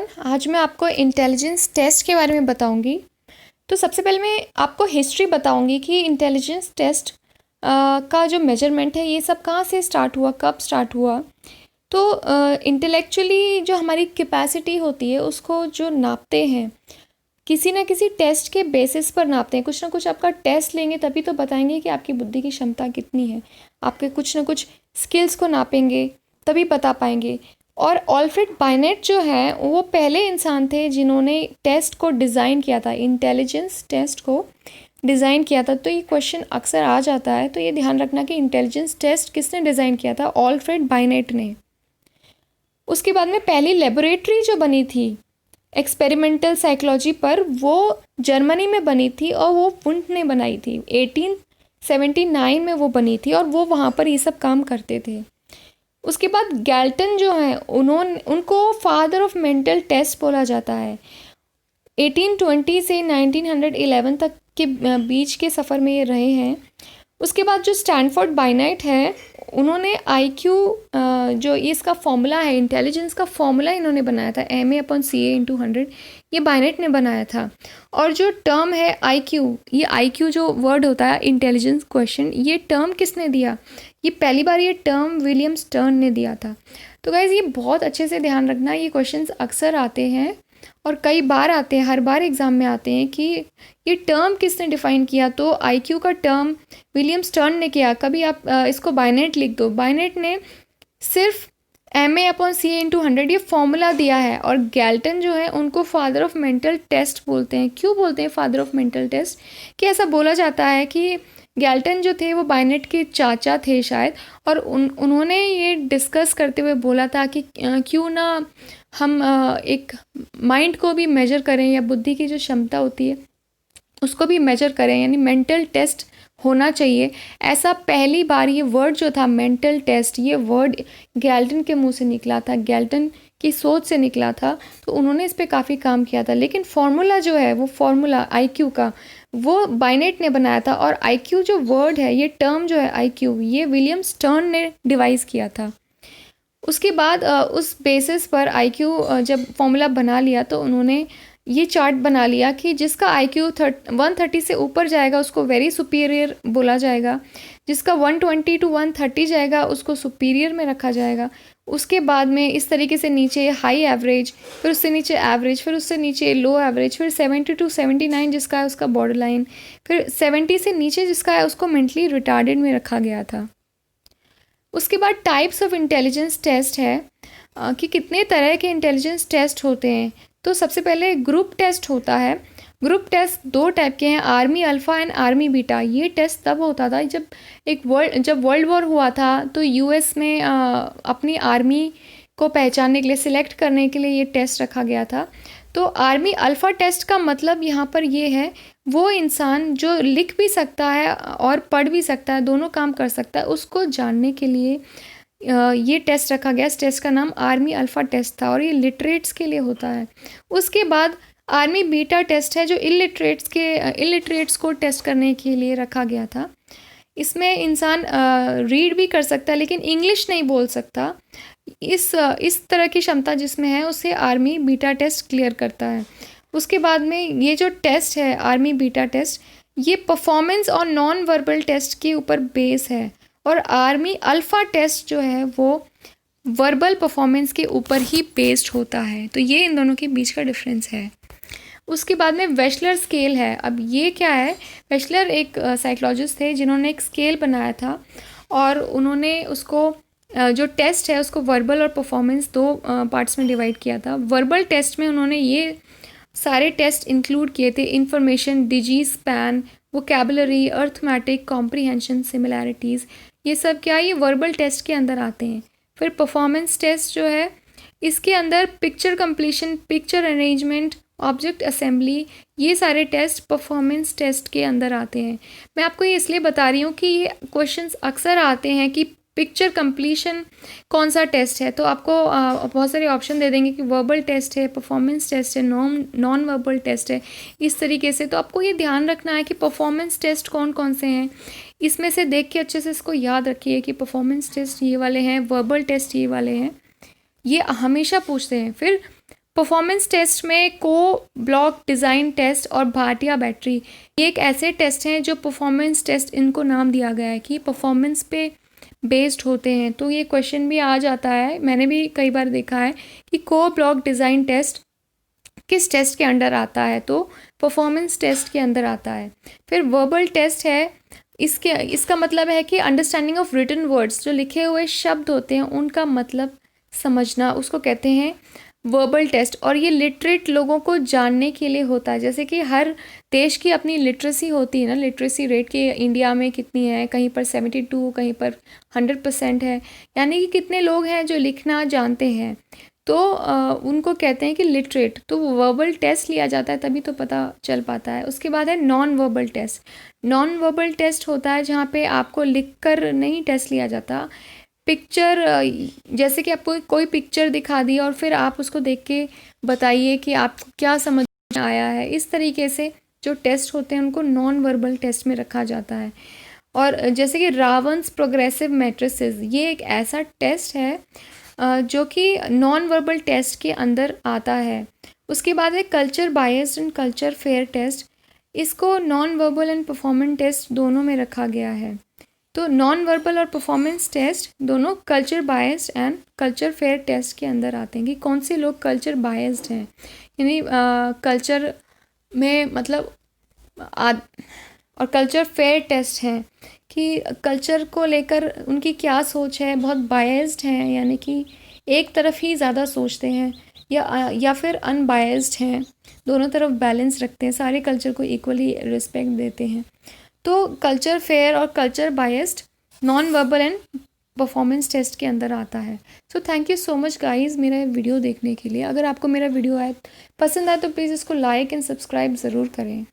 Everyone, आज मैं आपको इंटेलिजेंस टेस्ट के बारे में बताऊंगी। तो सबसे पहले मैं आपको हिस्ट्री बताऊंगी कि इंटेलिजेंस टेस्ट का जो मेजरमेंट है ये सब कहाँ से स्टार्ट हुआ, कब स्टार्ट हुआ। तो इंटेलेक्चुअली जो हमारी कैपेसिटी होती है उसको जो नापते हैं किसी ना किसी टेस्ट के बेसिस पर नापते हैं। कुछ ना कुछ आपका टेस्ट लेंगे तभी तो बताएंगे कि आपकी बुद्धि की क्षमता कितनी है। आपके कुछ ना कुछ स्किल्स को नापेंगे तभी बता पाएंगे। और ऑल्फ्रेड बाइनेट जो है वो पहले इंसान थे जिन्होंने टेस्ट को डिज़ाइन किया था, इंटेलिजेंस टेस्ट को डिज़ाइन किया था। तो ये क्वेश्चन अक्सर आ जाता है, तो ये ध्यान रखना कि इंटेलिजेंस टेस्ट किसने डिज़ाइन किया था, ऑल्फ्रेड बाइनेट ने। उसके बाद में पहली लेबोरेटरी जो बनी थी एक्सपेरिमेंटल साइकोलॉजी पर, वो जर्मनी में बनी थी और वो वुंट ने बनाई थी। 1879 में वो बनी थी और वो वहाँ पर ये सब काम करते थे। उसके बाद गैल्टन जो है उनको फादर ऑफ मेंटल टेस्ट बोला जाता है। 1820 से 1911 तक के बीच के सफ़र में ये रहे हैं। उसके बाद जो स्टैनफोर्ड बाइनेट है उन्होंने आईक्यू जो ये इसका फॉर्मूला है, इंटेलिजेंस का फॉर्मूला इन्होंने बनाया था, MA/CA/100, ये बाइनेट ने बनाया था। और जो टर्म है आईक्यू, ये आईक्यू जो वर्ड होता है इंटेलिजेंस क्वेश्चन, ये टर्म किसने दिया, ये पहली बार ये टर्म विलियम स्टर्न ने दिया था। तो गाइज़ ये बहुत अच्छे से ध्यान रखना, ये क्वेश्चंस अक्सर आते हैं और कई बार आते हैं, हर बार एग्ज़ाम में आते हैं कि ये टर्म किसने डिफ़ाइन किया। तो आईक्यू का टर्म विलियम स्टर्न ने किया। कभी आप इसको बाइनेट लिख दो, बाइनेट ने सिर्फ MA/CA/100 ये फॉर्मूला दिया है। और गैल्टन जो है उनको फादर ऑफ मेंटल टेस्ट बोलते हैं। क्यों बोलते हैं फादर ऑफ मेंटल टेस्ट? कि ऐसा बोला जाता है कि गैल्टन जो थे वो बाइनेट के चाचा थे शायद, और उन्होंने ये डिस्कस करते हुए बोला था कि क्यों ना हम एक माइंड को भी मेजर करें, या बुद्धि की जो क्षमता होती है उसको भी मेजर करें, यानी मेंटल टेस्ट होना चाहिए। ऐसा पहली बार ये वर्ड जो था मेंटल टेस्ट, ये वर्ड गैल्टन के मुंह से निकला था, गैल्टन की सोच से निकला था। तो उन्होंने इस पे काफ़ी काम किया था। लेकिन फॉर्मूला जो है वो फॉर्मूला आईक्यू का वो बाइनेट ने बनाया था। और आईक्यू जो वर्ड है, ये टर्म जो है आईक्यू, ये विलियम स्टर्न ने डिवाइस किया था। उसके बाद उस बेसिस पर आईक्यू जब फॉर्मूला बना लिया तो उन्होंने ये चार्ट बना लिया कि जिसका आईक्यू 130 से ऊपर जाएगा उसको वेरी सुपीरियर बोला जाएगा, जिसका 120 to 130 जाएगा उसको सुपीरियर में रखा जाएगा। उसके बाद में इस तरीके से नीचे हाई एवरेज, फिर उससे नीचे एवरेज, फिर उससे नीचे लो एवरेज, फिर 70 to 79 जिसका है उसका बॉर्डर लाइन, फिर 70 से नीचे जिसका है उसको मेंटली रिटार्डेड में रखा गया था। उसके बाद टाइप्स ऑफ इंटेलिजेंस टेस्ट है कि कितने तरह के इंटेलिजेंस टेस्ट होते हैं। तो सबसे पहले ग्रुप टेस्ट होता है। ग्रुप टेस्ट दो टाइप के हैं, army alpha and army beta. ये टेस्ट तब होता था जब वर्ल्ड वॉर हुआ था तो यूएस में अपनी आर्मी को पहचानने के लिए, सिलेक्ट करने के लिए ये टेस्ट रखा गया था। तो आर्मी अल्फ़ा टेस्ट का मतलब यहाँ पर ये है, वो इंसान जो लिख भी सकता है और पढ़ भी सकता है, दोनों काम कर सकता है, उसको जानने के लिए ये टेस्ट रखा गया। इस टेस्ट का नाम आर्मी अल्फ़ा टेस्ट था और ये लिटरेट्स के लिए होता है। उसके बाद आर्मी बीटा टेस्ट है जो इलिटरेट्स को टेस्ट करने के लिए रखा गया था। इसमें इंसान रीड भी कर सकता है लेकिन इंग्लिश नहीं बोल सकता। इस तरह की क्षमता जिसमें है उसे आर्मी बीटा टेस्ट क्लियर करता है। उसके बाद में ये जो टेस्ट है आर्मी बीटा टेस्ट, ये परफॉर्मेंस और नॉन वर्बल टेस्ट के ऊपर बेस है। और आर्मी अल्फ़ा टेस्ट जो है वो वर्बल परफॉर्मेंस के ऊपर ही बेस्ड होता है। तो ये इन दोनों के बीच का डिफरेंस है। उसके बाद में वेशलर स्केल है। अब ये क्या है? वेशलर एक साइकोलॉजिस्ट थे जिन्होंने एक स्केल बनाया था और उन्होंने उसको जो टेस्ट है उसको वर्बल और परफॉर्मेंस दो पार्ट्स में डिवाइड किया था। वर्बल टेस्ट में उन्होंने ये सारे टेस्ट इंक्लूड किए थे, information, digit span, vocabulary, arithmetic, comprehension, similarities, ये सब क्या ये वर्बल टेस्ट के अंदर आते हैं। फिर परफॉर्मेंस टेस्ट जो है इसके अंदर picture completion, picture arrangement, object assembly, ये सारे टेस्ट परफॉर्मेंस टेस्ट के अंदर आते हैं। मैं आपको ये इसलिए बता रही हूँ कि ये क्वेश्चंस अक्सर आते हैं कि पिक्चर कंप्लीशन कौन सा टेस्ट है। तो आपको बहुत सारे ऑप्शन दे देंगे कि वर्बल टेस्ट है, परफॉर्मेंस टेस्ट है, नॉन वर्बल टेस्ट है, इस तरीके से। तो आपको ये ध्यान रखना है कि परफॉर्मेंस टेस्ट कौन कौन से हैं, इसमें से देख के अच्छे से इसको याद रखिए कि परफॉर्मेंस टेस्ट ये वाले हैं, वर्बल टेस्ट ये वाले हैं, ये हमेशा पूछते हैं। फिर परफॉर्मेंस टेस्ट में को ब्लॉक डिज़ाइन टेस्ट और भाटिया बैटरी, ये एक ऐसे टेस्ट हैं जो परफॉर्मेंस टेस्ट इनको नाम दिया गया है कि परफॉर्मेंस पे बेस्ड होते हैं। तो ये क्वेश्चन भी आ जाता है, मैंने भी कई बार देखा है कि को ब्लॉक डिज़ाइन टेस्ट किस टेस्ट के अंडर आता है, तो परफॉर्मेंस टेस्ट के अंदर आता है। फिर वर्बल टेस्ट है, इसका मतलब है कि अंडरस्टैंडिंग ऑफ रिटन वर्ड्स, जो लिखे हुए शब्द होते हैं उनका मतलब समझना, उसको कहते हैं वर्बल टेस्ट। और ये लिटरेट लोगों को जानने के लिए होता है, जैसे कि हर देश की अपनी लिटरेसी होती है ना, लिटरेसी रेट की इंडिया में कितनी है, कहीं पर 72, कहीं पर 100% है, यानी कि कितने लोग हैं जो लिखना जानते हैं, तो उनको कहते हैं कि लिटरेट। तो वर्बल टेस्ट लिया जाता है तभी तो पता चल पाता है। उसके बाद है non verbal test. Non verbal test होता है जहाँ पे आपको लिखकर नहीं टेस्ट लिया जाता, पिक्चर, जैसे कि आपको कोई पिक्चर दिखा दी और फिर आप उसको देख के बताइए कि आपको क्या समझ में आया है, इस तरीके से जो टेस्ट होते हैं उनको नॉन वर्बल टेस्ट में रखा जाता है। और जैसे कि रावंस प्रोग्रेसिव मैट्रिसेस, ये एक ऐसा टेस्ट है जो कि नॉन वर्बल टेस्ट के अंदर आता है। उसके बाद है culture biased and culture fair test, इसको non verbal and performance test दोनों में रखा गया है। तो नॉन वर्बल और परफॉर्मेंस टेस्ट दोनों culture biased and culture fair test के अंदर आते हैं कि कौन से लोग कल्चर बायस्ड हैं, यानी कल्चर में मतलब और कल्चर फेयर टेस्ट हैं कि कल्चर को लेकर उनकी क्या सोच है, बहुत बायस्ड हैं यानी कि एक तरफ ही ज़्यादा सोचते हैं, या फिर अनबायस्ड हैं, दोनों तरफ बैलेंस रखते हैं, सारे कल्चर को इक्वली रिस्पेक्ट देते हैं। तो कल्चर फेयर और culture biased non verbal and performance test के अंदर आता है। So thank you so much guys मेरा वीडियो देखने के लिए। अगर आपको मेरा वीडियो पसंद आए तो प्लीज़ इसको लाइक एंड सब्सक्राइब ज़रूर करें।